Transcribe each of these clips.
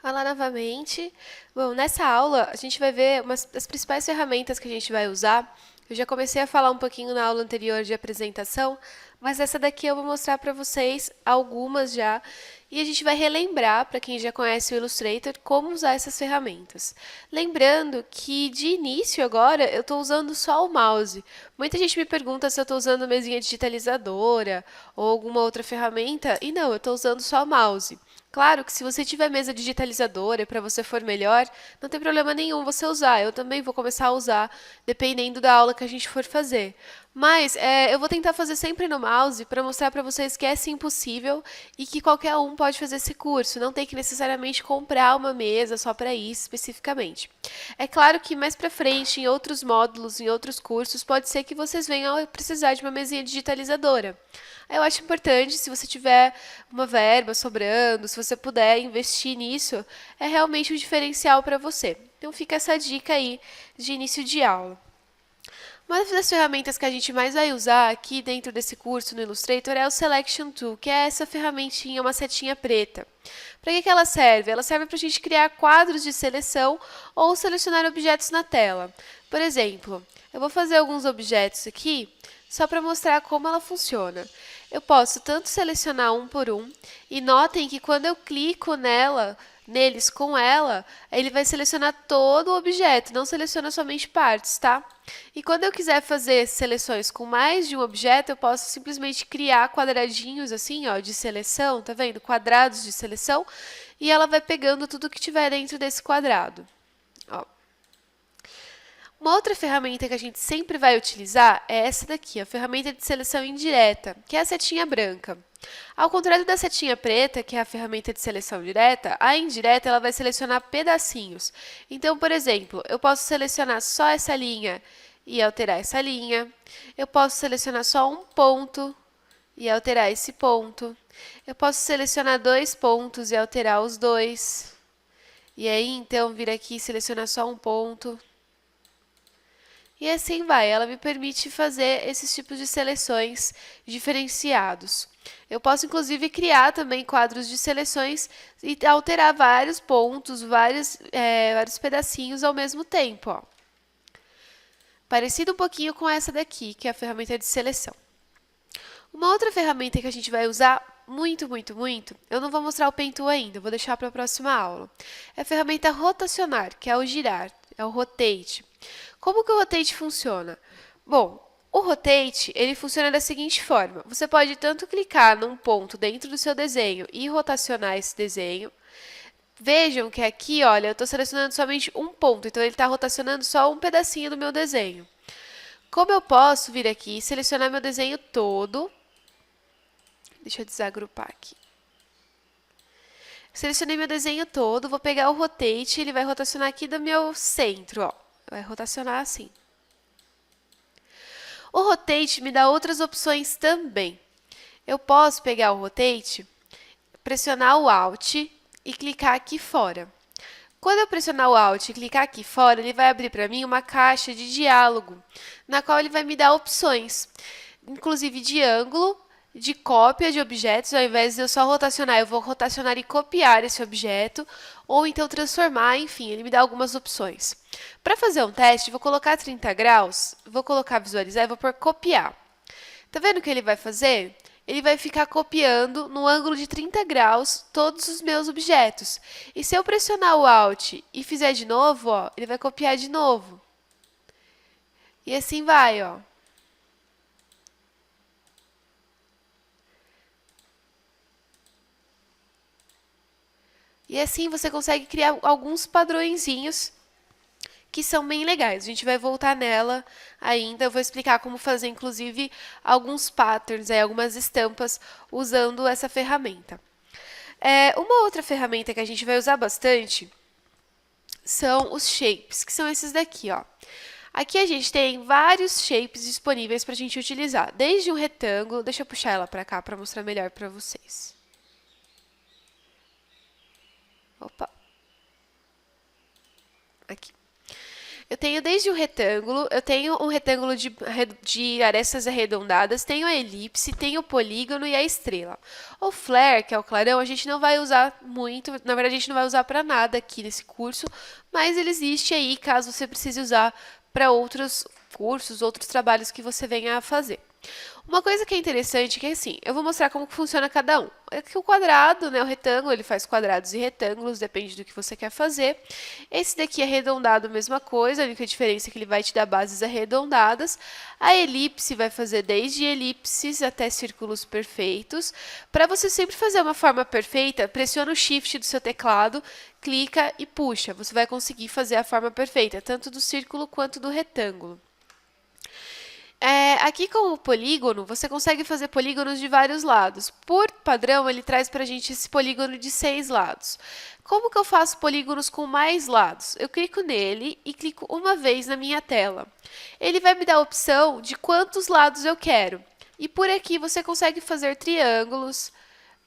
Olá novamente. Bom, nessa aula a gente vai ver umas das principais ferramentas que a gente vai usar. Eu já comecei a falar um pouquinho na aula anterior de apresentação, mas essa daqui eu vou mostrar para vocês algumas já, e a gente vai relembrar, para quem já conhece o Illustrator, como usar essas ferramentas. Lembrando que, de início agora, eu estou usando só o mouse. Muita gente me pergunta se eu estou usando mesinha digitalizadora ou alguma outra ferramenta, e não, eu estou usando só o mouse. Claro que se você tiver mesa digitalizadora e para você for melhor, não tem problema nenhum você usar. Eu também vou começar a usar, dependendo da aula que a gente for fazer. Mas eu vou tentar fazer sempre no mouse para mostrar para vocês que é sim possível e que qualquer um pode fazer esse curso. Não tem que necessariamente comprar uma mesa só para isso especificamente. É claro que mais para frente, em outros módulos, em outros cursos, pode ser que vocês venham a precisar de uma mesinha digitalizadora. Eu acho importante, se você tiver uma verba sobrando, se você puder investir nisso, é realmente um diferencial para você. Então fica essa dica aí de início de aula. Uma das ferramentas que a gente mais vai usar aqui dentro desse curso no Illustrator é o Selection Tool, que é essa ferramentinha, uma setinha preta. Para que ela serve? Ela serve para a gente criar quadros de seleção ou selecionar objetos na tela. Por exemplo, eu vou fazer alguns objetos aqui, só para mostrar como ela funciona. Eu posso tanto selecionar um por um, e notem que quando eu clico neles com ela, ele vai selecionar todo o objeto, não seleciona somente partes, tá? E quando eu quiser fazer seleções com mais de um objeto, eu posso simplesmente criar quadradinhos assim, ó, de seleção, tá vendo? Quadrados de seleção, e ela vai pegando tudo que tiver dentro desse quadrado. Ó. Uma outra ferramenta que a gente sempre vai utilizar é essa daqui, a ferramenta de seleção indireta, que é a setinha branca. Ao contrário da setinha preta, que é a ferramenta de seleção direta, a indireta ela vai selecionar pedacinhos. Então, por exemplo, eu posso selecionar só essa linha e alterar essa linha. Eu posso selecionar só um ponto e alterar esse ponto. Eu posso selecionar dois pontos e alterar os dois. E aí, então, vir aqui e selecionar só um ponto. E assim vai, ela me permite fazer esses tipos de seleções diferenciados. Eu posso, inclusive, criar também quadros de seleções e alterar vários pontos, vários pedacinhos ao mesmo tempo. Ó. Parecido um pouquinho com essa daqui, que é a ferramenta de seleção. Uma outra ferramenta que a gente vai usar muito, muito, muito, eu não vou mostrar o Pen Tool ainda, vou deixar para a próxima aula. É a ferramenta rotacionar, que é o girar, é o rotate. Como que o rotate funciona? Bom, o rotate, ele funciona da seguinte forma. Você pode tanto clicar num ponto dentro do seu desenho e rotacionar esse desenho. Vejam que aqui, olha, eu estou selecionando somente um ponto, então ele está rotacionando só um pedacinho do meu desenho. Como eu posso vir aqui e selecionar meu desenho todo? Deixa eu desagrupar aqui. Selecionei meu desenho todo, vou pegar o rotate, ele vai rotacionar aqui do meu centro, ó. Vai rotacionar assim. O rotate me dá outras opções também. Eu posso pegar o rotate, pressionar o Alt e clicar aqui fora. Quando eu pressionar o Alt e clicar aqui fora, ele vai abrir para mim uma caixa de diálogo, na qual ele vai me dar opções, inclusive de ângulo, de cópia de objetos. Ao invés de eu só rotacionar, eu vou rotacionar e copiar esse objeto, ou então transformar, enfim, ele me dá algumas opções. Para fazer um teste, vou colocar 30 graus, vou colocar visualizar e vou pôr copiar. Tá vendo o que ele vai fazer? Ele vai ficar copiando no ângulo de 30 graus todos os meus objetos. E se eu pressionar o Alt e fizer de novo, ó, ele vai copiar de novo. E assim vai, ó. E assim você consegue criar alguns padrõezinhos que são bem legais. A gente vai voltar nela ainda. Eu vou explicar como fazer, inclusive, alguns patterns, algumas estampas usando essa ferramenta. Uma outra ferramenta que a gente vai usar bastante são os shapes, que são esses daqui, ó. Aqui a gente tem vários shapes disponíveis para a gente utilizar, desde um retângulo, deixa eu puxar ela para cá para mostrar melhor para vocês. Opa! Aqui. Eu tenho desde o retângulo, eu tenho um retângulo de arestas arredondadas, tenho a elipse, tenho o polígono e a estrela. O flare, que é o clarão, a gente não vai usar muito, na verdade a gente não vai usar para nada aqui nesse curso, mas ele existe aí caso você precise usar para outros cursos, outros trabalhos que você venha a fazer. Uma coisa que é interessante é que assim, eu vou mostrar como que funciona cada um. É que o quadrado, né, o retângulo, ele faz quadrados e retângulos, depende do que você quer fazer. Esse daqui é arredondado, mesma coisa, a única diferença é que ele vai te dar bases arredondadas. A elipse vai fazer desde elipses até círculos perfeitos. Para você sempre fazer uma forma perfeita, pressiona o Shift do seu teclado, clica e puxa. Você vai conseguir fazer a forma perfeita, tanto do círculo quanto do retângulo. Aqui com o polígono, você consegue fazer polígonos de vários lados. Por padrão, ele traz para a gente esse polígono de 6 lados. Como que eu faço polígonos com mais lados? Eu clico nele e clico uma vez na minha tela. Ele vai me dar a opção de quantos lados eu quero. E por aqui você consegue fazer triângulos.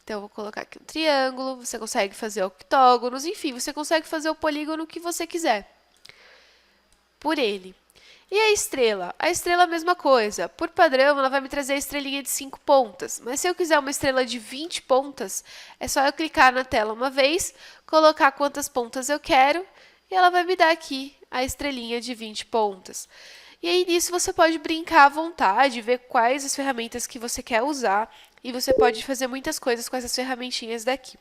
Então, eu vou colocar aqui um triângulo, você consegue fazer octógonos, enfim, você consegue fazer o polígono que você quiser por ele. E a estrela? A estrela é a mesma coisa. Por padrão, ela vai me trazer a estrelinha de 5 pontas. Mas se eu quiser uma estrela de 20 pontas, é só eu clicar na tela uma vez, colocar quantas pontas eu quero, e ela vai me dar aqui a estrelinha de 20 pontas. E aí, nisso, você pode brincar à vontade, ver quais as ferramentas que você quer usar, e você pode fazer muitas coisas com essas ferramentinhas daqui.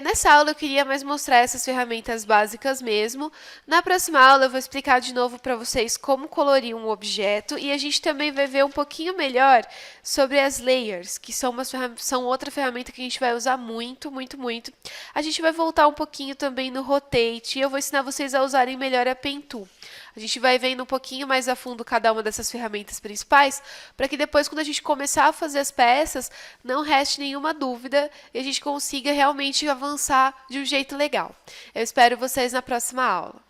Nessa aula eu queria mais mostrar essas ferramentas básicas mesmo. Na próxima aula eu vou explicar de novo para vocês como colorir um objeto e a gente também vai ver um pouquinho melhor sobre as layers, que são outra ferramenta que a gente vai usar muito, muito, muito. A gente vai voltar um pouquinho também no Rotate e eu vou ensinar vocês a usarem melhor a Pen Tool. A gente vai vendo um pouquinho mais a fundo cada uma dessas ferramentas principais, para que depois, quando a gente começar a fazer as peças, não reste nenhuma dúvida e a gente consiga realmente avançar de um jeito legal. Eu espero vocês na próxima aula.